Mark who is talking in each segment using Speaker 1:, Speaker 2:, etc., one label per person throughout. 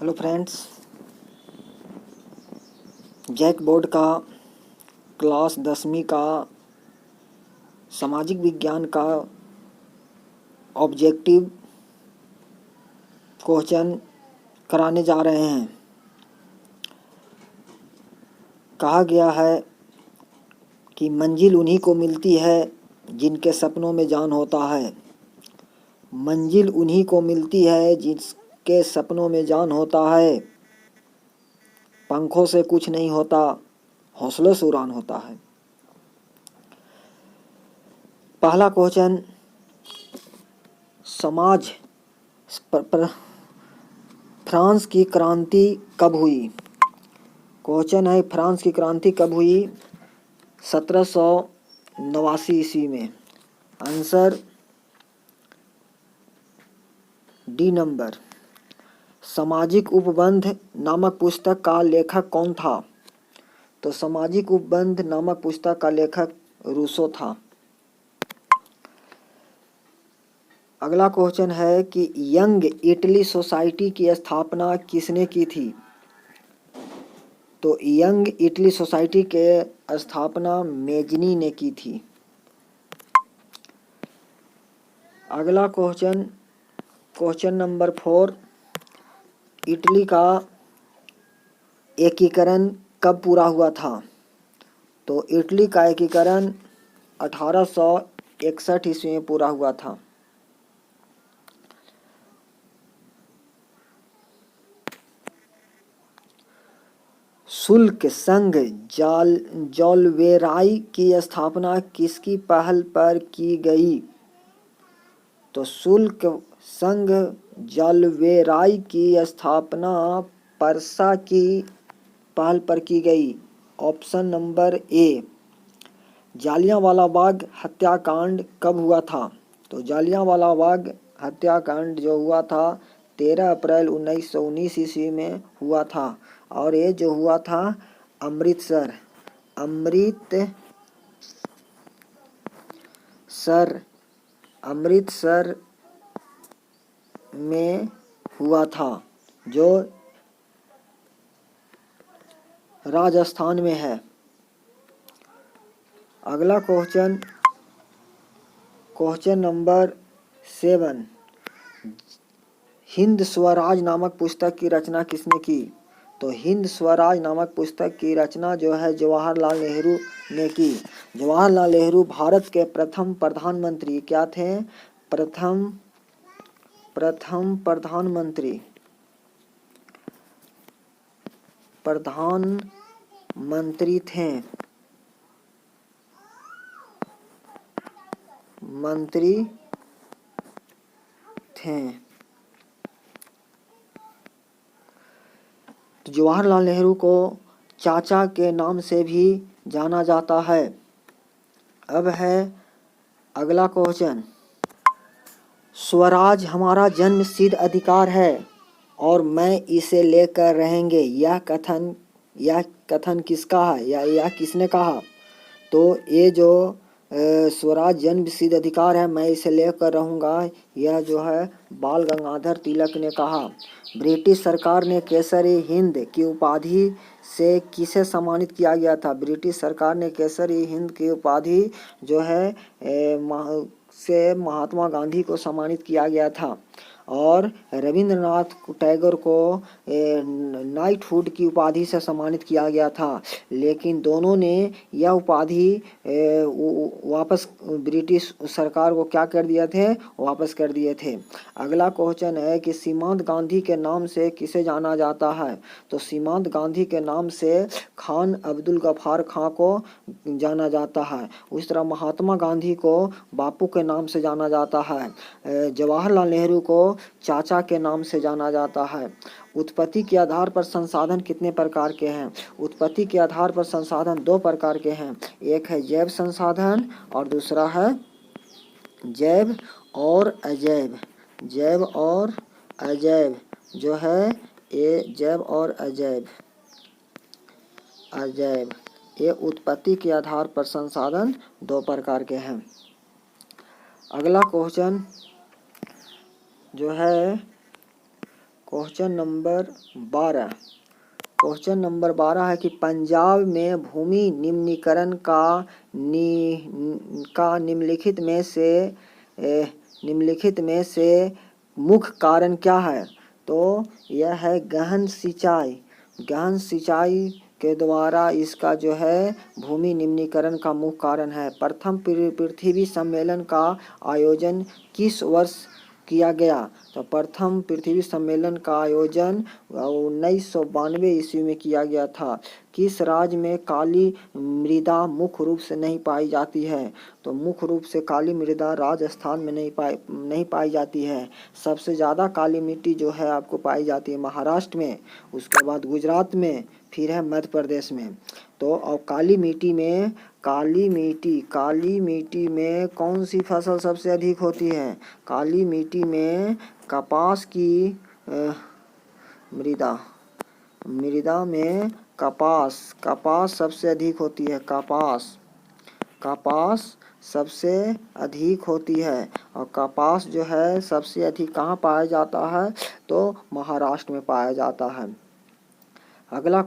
Speaker 1: Hello friends, JAC board का class 10वीं का सामाजिक विज्ञान का ऑब्जेक्टिव क्वेश्चन कराने जा रहे हैं। कहा गया है कि मंजिल उन्हीं को मिलती है जिनके सपनों में जान होता है। मंजिल उन्हीं को मिलती है जिसके सपनों में जान होता है। पंखों से कुछ नहीं होता, हौसलों से उड़ान होता है। पहला क्वेश्चन, समाज फ्रांस की क्रांति कब हुई? क्वेश्चन है, फ्रांस की क्रांति कब हुई? 1789 ईस्वी में। Answer D number. सामाजिक उपबंध नामक पुस्तक का लेखक कौन था? तो सामाजिक उपबंध नामक पुस्तक का लेखक रूसो था। अगला क्वेश्चन है कि यंग इटली सोसाइटी की स्थापना किसने की थी? तो यंग इटली सोसाइटी के स्थापना मेजनी ने की थी। अगला क्वेश्चन नंबर 4, इटली का एकीकरण कब पूरा हुआ था? तो इटली का एकीकरण 1861 ईस्वी में पूरा हुआ था। शुल्क संघ जॉलवेराई की स्थापना किसकी पहल पर की गई? तो शुल्क संघ जॉलवेराई की स्थापना परसा की पहल पर की गई। Option number A. Jallianwala Bagh हत्याकांड कब हुआ था? तो जालियांवाला बाग हत्याकांड जो हुआ था 13 अप्रैल 1919 ईस्वी में हुआ था, और ये जो हुआ था अमृतसर में हुआ था, जो राजस्थान में है। अगला क्वेश्चन नंबर 7, हिंद स्वराज नामक पुस्तक की रचना किसने की? तो हिंद स्वराज नामक पुस्तक की रचना जो है जवाहरलाल नेहरू ने की। जवाहरलाल नेहरू भारत के प्रथम प्रधानमंत्री क्या थे? प्रथम प्रधानमंत्री थे। तो जवाहरलाल नेहरू को चाचा के नाम से भी जाना जाता है। अब है अगला क्वेश्चन, स्वराज हमारा जन्मसिद्ध अधिकार है और मैं इसे लेकर रहेंगे, यह कथन किसका है या यह किसने कहा? तो ये जो स्वराज जन्म सिद्ध अधिकार है, मैं इसे लेकर रहूँगा, यह जो है बाल गंगाधर तिलक ने कहा। ब्रिटिश सरकार ने केसरी हिंद की उपाधि से किसे सम्मानित किया गया था? ब्रिटिश सरकार ने केसरी हिंद की उपाधि जो है से महात्मा गांधी को सम्मानित किया गया था, और रविंद्रनाथ टैगोर को नाइटहुड की उपाधि से सम्मानित किया गया था, लेकिन दोनों ने यह उपाधि वापस ब्रिटिश सरकार को क्या कर दिए थे? वापस कर दिए थे। अगला क्वेश्चन है कि सीमांत गांधी के नाम से किसे जाना जाता है? तो सीमांत गांधी के नाम से खान अब्दुल गफ्फार खां को जाना जाता है। उस तरह महात्मा गांधी को बापू के नाम से जाना जाता है। जवाहरलाल नेहरू को चाचा के नाम से जाना जाता है। उत्पत्ति के आधार पर संसाधन कितने प्रकार के हैं? उत्पत्ति के आधार पर संसाधन 2 प्रकार के हैं। एक है जैव संसाधन और दूसरा है जैव और अजैव। जैव और अजैव जो है ये जैव और अजैव ये उत्पत्ति के आधार पर संसाधन 2 प्रकार के हैं। अगला क्वेश्चन जो है क्वेश्चन नंबर 12 है कि पंजाब में भूमि निम्नीकरण का निम्नलिखित में से मुख्य कारण क्या है? तो यह है गहन सिंचाई के द्वारा इसका जो है भूमि निम्नीकरण का मुख्य कारण है। प्रथम पृथ्वी सम्मेलन का आयोजन किस वर्ष किया गया? तो प्रथम पृथ्वी सम्मेलन का आयोजन 1992 ईस्वी में किया गया था। किस राज्य में काली मृदा मुख्य रूप से नहीं पाई जाती है? तो मुख्य रूप से काली मृदा राजस्थान में नहीं पाई जाती है। सबसे ज़्यादा काली मिट्टी जो है आपको पाई जाती है महाराष्ट्र में, उसके बाद गुजरात में, फिर है मध्य प्रदेश में। तो और काली मिट्टी में कौन सी फसल सबसे अधिक होती है? काली मिट्टी में कपास की मृदा में कपास सबसे अधिक होती है। कपास सबसे अधिक होती है और कपास जो है सबसे अधिक कहाँ पाया जाता है? तो महाराष्ट्र में पाया जाता है। अगला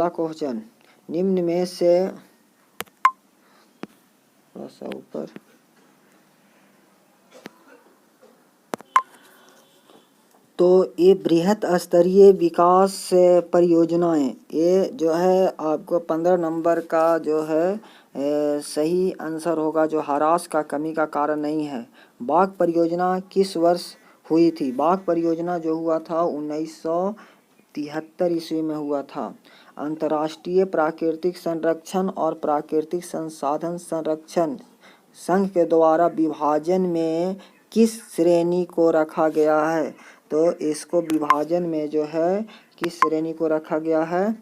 Speaker 1: क्वेश्चन निम्न में से थोड़ा सा ऊपर तो ये बृहत स्तरीय विकास परियोजनाएं, ये जो है आपको 15 नंबर का जो है सही आंसर होगा, जो ह्रास का कमी का कारण नहीं है। बाघ परियोजना किस वर्ष हुई थी? बाघ परियोजना जो हुआ था 1973 ईस्वी में हुआ था। अंतर्राष्ट्रीय प्राकृतिक संरक्षण और प्राकृतिक संसाधन संरक्षण संघ के द्वारा विभाजन में किस श्रेणी को रखा गया है? तो इसको विभाजन में जो है किस श्रेणी को रखा गया है?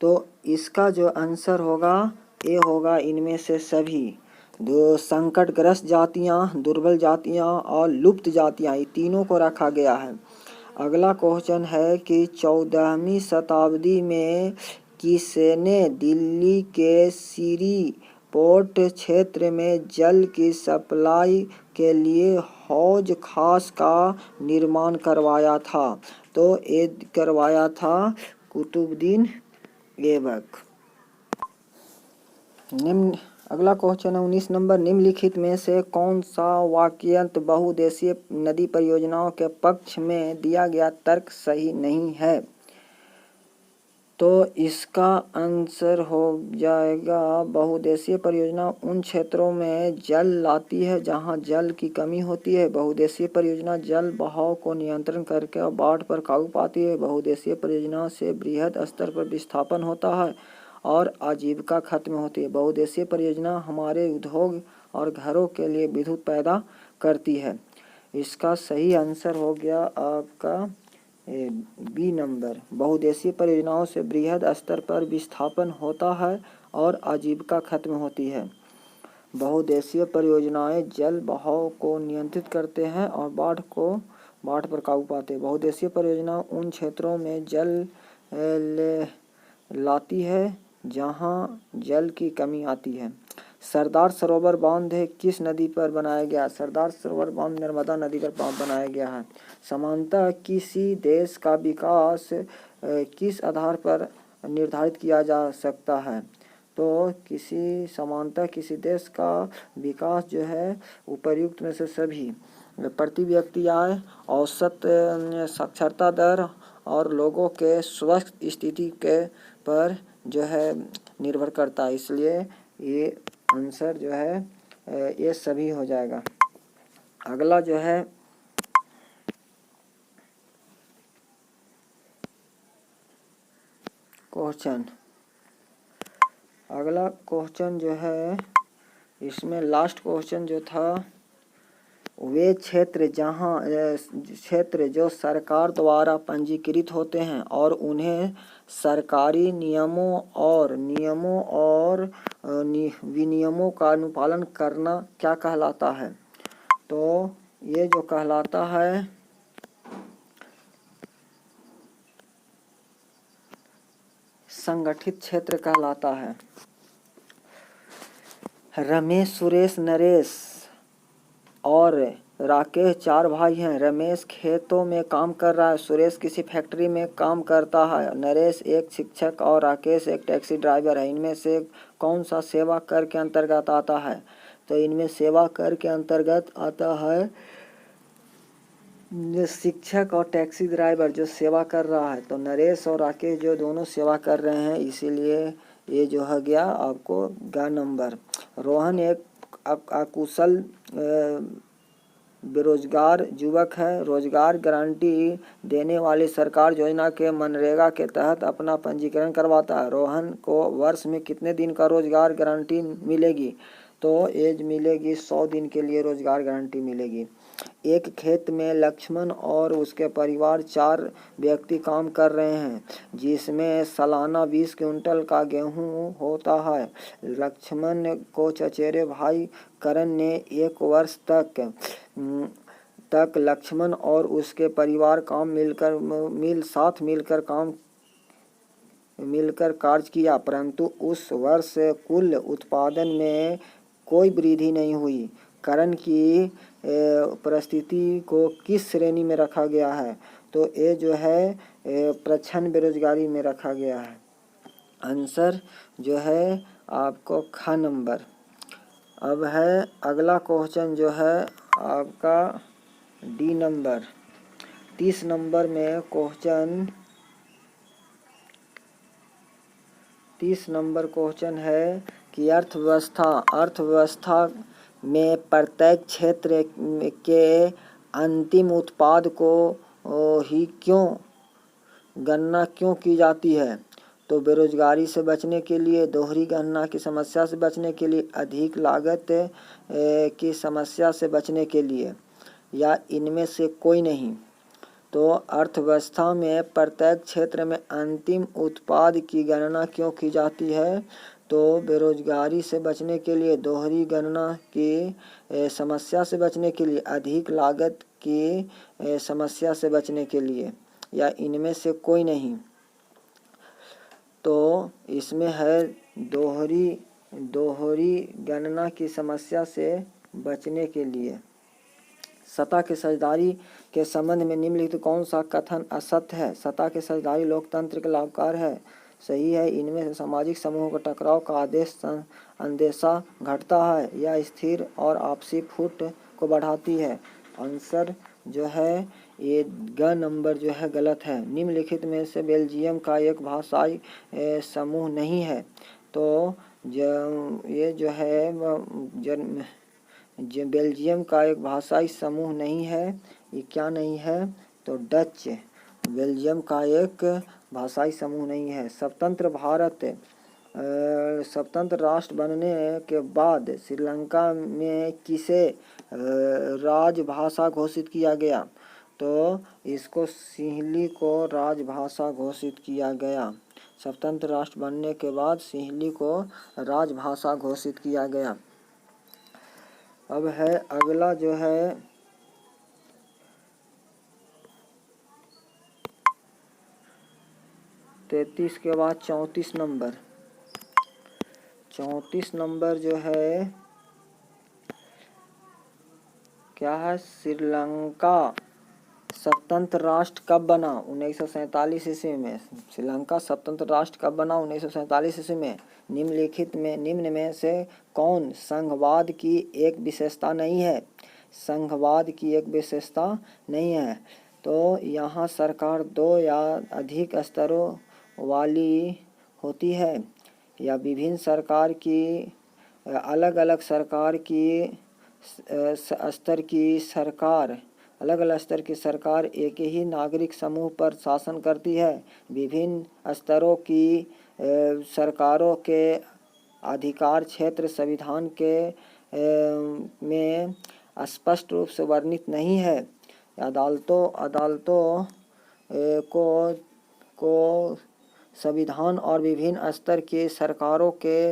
Speaker 1: तो इसका जो आंसर होगा ये होगा इनमें से सभी। जो संकटग्रस्त जातियां, दुर्बल जातियां और लुप्त जातियां, ये तीनों को रखा गया है। अगला क्वेश्चन है कि 14वीं शताब्दी में किसने दिल्ली के सीरी पोर्ट क्षेत्र में जल की सप्लाई के लिए हौज खास का निर्माण करवाया था? तो ये करवाया था कुतुबुद्दीन ऐबक। अगला क्वेश्चन है 19 नंबर, निम्नलिखित में से कौन सा वाक्यांश बहुउद्देशीय नदी परियोजनाओं के पक्ष में दिया गया तर्क सही नहीं है? तो इसका आंसर हो जाएगा बहुउद्देशीय परियोजना उन क्षेत्रों में जल लाती है जहां जल की कमी होती है। बहुउद्देशीय परियोजना जल बहाव को नियंत्रण करके बाढ़ पर काबू पाती है। बहुउद्देशीय परियोजना से बृहद स्तर पर विस्थापन होता है और आजीविका खत्म होती है। बहुउद्देशीय परियोजना हमारे उद्योग और घरों के लिए विद्युत पैदा करती है। इसका सही आंसर हो गया आपका बी नंबर। बहुउद्देशीय परियोजनाओं से बृहद स्तर पर विस्थापन होता है और आजीविका खत्म होती है। बहुउद्देशीय परियोजनाएं जल बहाव को नियंत्रित करते हैं और बाढ़ पर काबू पाते हैं। बहुउद्देशीय परियोजना उन क्षेत्रों में जल लाती है जहां जल की कमी आती है। सरदार सरोवर बांध किस नदी पर बनाया गया? सरदार सरोवर बांध नर्मदा नदी पर बनाया गया है। समानतः किसी देश का विकास किस आधार पर निर्धारित किया जा सकता है? तो समानतः किसी देश का विकास जो है उपर्युक्त में से सभी प्रति व्यक्ति आय, औसत साक्षरता दर और लोगों के स्वस्थ स्थिति के पर जो है निर्भर करता है। इसलिए ये आंसर जो है ये सभी हो जाएगा। अगला जो है अगला क्वेश्चन जो है इसमें लास्ट क्वेश्चन जो था, वे क्षेत्र जो सरकार द्वारा पंजीकृत होते हैं और उन्हें सरकारी नियमों और विनियमों का अनुपालन करना क्या कहलाता है? तो ये जो कहलाता है संगठित क्षेत्र कहलाता है। रमेश, सुरेश, नरेश और राकेश 4 भाई हैं। रमेश खेतों में काम कर रहा है, सुरेश किसी फैक्ट्री में काम करता है, नरेश एक शिक्षक और राकेश एक टैक्सी ड्राइवर है। इनमें से कौन सा सेवा कर के अंतर्गत आता है? तो इनमें सेवा कर के अंतर्गत आता है जो शिक्षक और टैक्सी ड्राइवर जो सेवा कर रहा है। तो नरेश और राकेश जो दोनों सेवा कर रहे हैं, इसीलिए ये जो है गया आपको ग नंबर। रोहन एक अकुशल बेरोजगार युवक है। रोजगार गारंटी देने वाली सरकार योजना के मनरेगा के तहत अपना पंजीकरण करवाता है। रोहन को वर्ष में कितने दिन का रोजगार गारंटी मिलेगी? तो एज मिलेगी 100 दिन के लिए रोजगार गारंटी मिलेगी। एक खेत में लक्ष्मण और उसके परिवार 4 व्यक्ति काम कर रहे हैं, जिसमें सालाना 20 क्विंटल का गेहूं होता है। लक्ष्मण को चचेरे भाई करण ने 1 वर्ष तक लक्ष्मण और उसके परिवार साथ मिलकर कार्य किया, परंतु उस वर्ष कुल उत्पादन में कोई वृद्धि नहीं हुई। करण की परिस्थिति को किस श्रेणी में रखा गया है? तो ये जो है प्रच्छन्न बेरोजगारी में रखा गया है। आंसर जो है आपको ख नंबर। अब है अगला क्वेश्चन जो है आपका डी नंबर। 30 नंबर में क्वेश्चन है कि अर्थव्यवस्था में प्रत्येक क्षेत्र के अंतिम उत्पाद को ही गणना क्यों की जाती है? तो बेरोजगारी से बचने के लिए, दोहरी गणना की समस्या से बचने के लिए, अधिक लागत की समस्या से बचने के लिए, या इनमें से कोई नहीं। तो अर्थव्यवस्था में प्रत्येक क्षेत्र में अंतिम उत्पाद की गणना क्यों की जाती है? तो बेरोजगारी से बचने के लिए, दोहरी गणना की समस्या से बचने के लिए, अधिक लागत की समस्या से बचने के लिए, या इनमें से कोई नहीं। तो इसमें है दोहरी गणना की समस्या से बचने के लिए। सत्ता के साझेदारी के संबंध में निम्नलिखित कौन सा कथन असत्य है? सत्ता के साझेदारी लोकतंत्र के लाभकारी है, सही है। इनमें से सामाजिक समूहों का टकराव का अंदेशा घटता है, या स्थिर और आपसी फूट को बढ़ाती है। आंसर जो है ये ग नंबर जो है गलत है। निम्नलिखित में से बेल्जियम का एक भाषाई समूह नहीं है। तो ये जो है बेल्जियम का एक भाषाई समूह नहीं है। ये क्या नहीं है? तो डच। बेल्जियम का एक भाषाई समूह नहीं है। स्वतंत्र राष्ट्र बनने के बाद श्रीलंका में किसे राजभाषा घोषित किया गया? तो इसको सिंहली को राजभाषा घोषित किया गया। स्वतंत्र राष्ट्र बनने के बाद सिंहली को राजभाषा घोषित किया गया। अब है अगला जो है 33 के बाद 34 नंबर। 34 नंबर जो है क्या है? श्रीलंका स्वतंत्र राष्ट्र कब बना? 1947 ईस्वी में। श्रीलंका स्वतंत्र राष्ट्र कब बना? 1947 ईस्वी में। निम्न में से कौन संघवाद की एक विशेषता नहीं है? संघवाद की एक विशेषता नहीं है। तो यहाँ सरकार 2 या अधिक स्तरों वाली होती है, या विभिन्न सरकार की अलग अलग स्तर की सरकार एक ही नागरिक समूह पर शासन करती है। विभिन्न स्तरों की सरकारों के अधिकार क्षेत्र संविधान में स्पष्ट रूप से वर्णित नहीं है। अदालतों को संविधान और विभिन्न स्तर के सरकारों के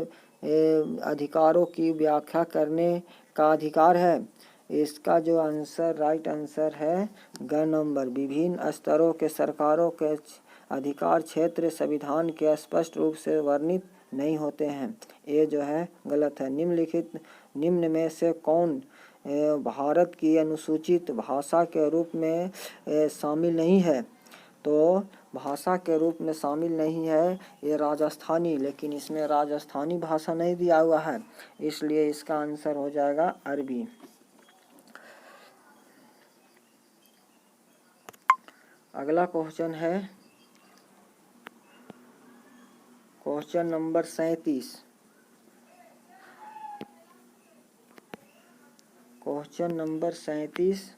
Speaker 1: अधिकारों की व्याख्या करने का अधिकार है। इसका जो राइट आंसर है ग नंबर। विभिन्न स्तरों के सरकारों के अधिकार क्षेत्र संविधान के स्पष्ट रूप से वर्णित नहीं होते हैं। ये जो है गलत है। निम्न में से कौन भारत की अनुसूचित भाषा के रूप में शामिल नहीं है? तो भाषा के रूप में शामिल नहीं है ये राजस्थानी, लेकिन इसमें राजस्थानी भाषा नहीं दिया हुआ है, इसलिए इसका आंसर हो जाएगा अरबी। अगला क्वेश्चन है क्वेश्चन नंबर 37। क्वेश्चन नंबर 37,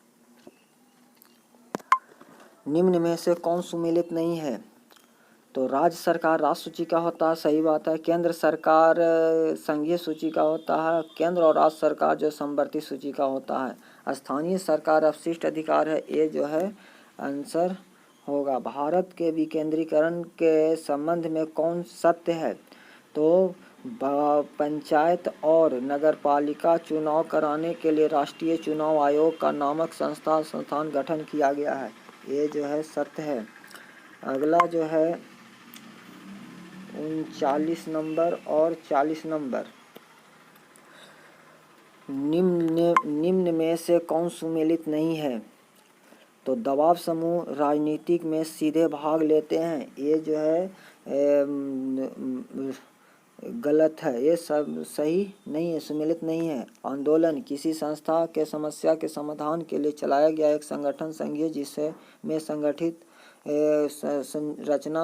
Speaker 1: निम्न में से कौन सुमेलित नहीं है? तो राज्य सरकार राष्ट्र सूची का होता है, सही बात है। केंद्र सरकार संघीय सूची का होता है। केंद्र और राज्य सरकार जो समवर्ती सूची का होता है। स्थानीय सरकार अवशिष्ट अधिकार है, ये जो है आंसर होगा। भारत के विकेंद्रीकरण के संबंध में कौन सत्य है? तो पंचायत और नगरपालिका चुनाव कराने के लिए राष्ट्रीय चुनाव आयोग का नामक संस्थान गठन किया गया है, ये जो है सत्य है। अगला जो है 39 नंबर और 40 नंबर, निम्न में से कौन सुमेलित नहीं है? तो दबाव समूह राजनीतिक में सीधे भाग लेते हैं, ये जो है गलत है, ये सब सही नहीं है, सुमेलित नहीं है। आंदोलन किसी संस्था के समस्या के समाधान के लिए चलाया गया एक संगठन संघीय जिससे में संगठित संरचना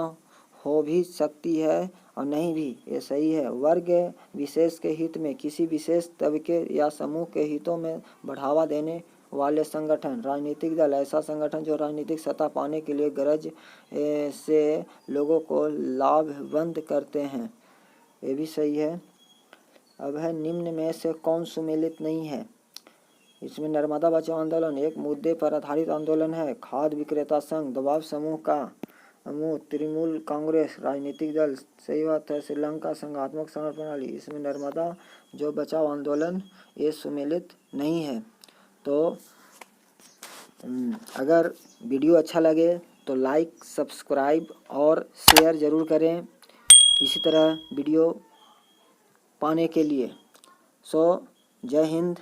Speaker 1: हो भी सकती है और नहीं भी, ये सही है। वर्ग विशेष के हित में किसी विशेष तबके या समूह के हितों में बढ़ावा देने वाले संगठन। राजनीतिक दल ऐसा संगठन जो राजनीतिक सत्ता पाने के लिए गरज से लोगों को लाभवंत करते हैं, ये भी सही है। अब है निम्न में से कौन सुमेलित नहीं है? इसमें नर्मदा बचाओ आंदोलन एक मुद्दे पर आधारित आंदोलन है। खाद्य विक्रेता संघ, दबाव समूह का तृणमूल कांग्रेस, राजनीतिक दल, सही बात है। श्रीलंका संघात्मक संघ प्रणाली, इसमें नर्मदा जो बचाओ आंदोलन ये सुमेलित नहीं है। तो अगर वीडियो अच्छा लगे तो लाइक, सब्सक्राइब और शेयर ज़रूर करें इसी तरह वीडियो पाने के लिए। जय हिंद।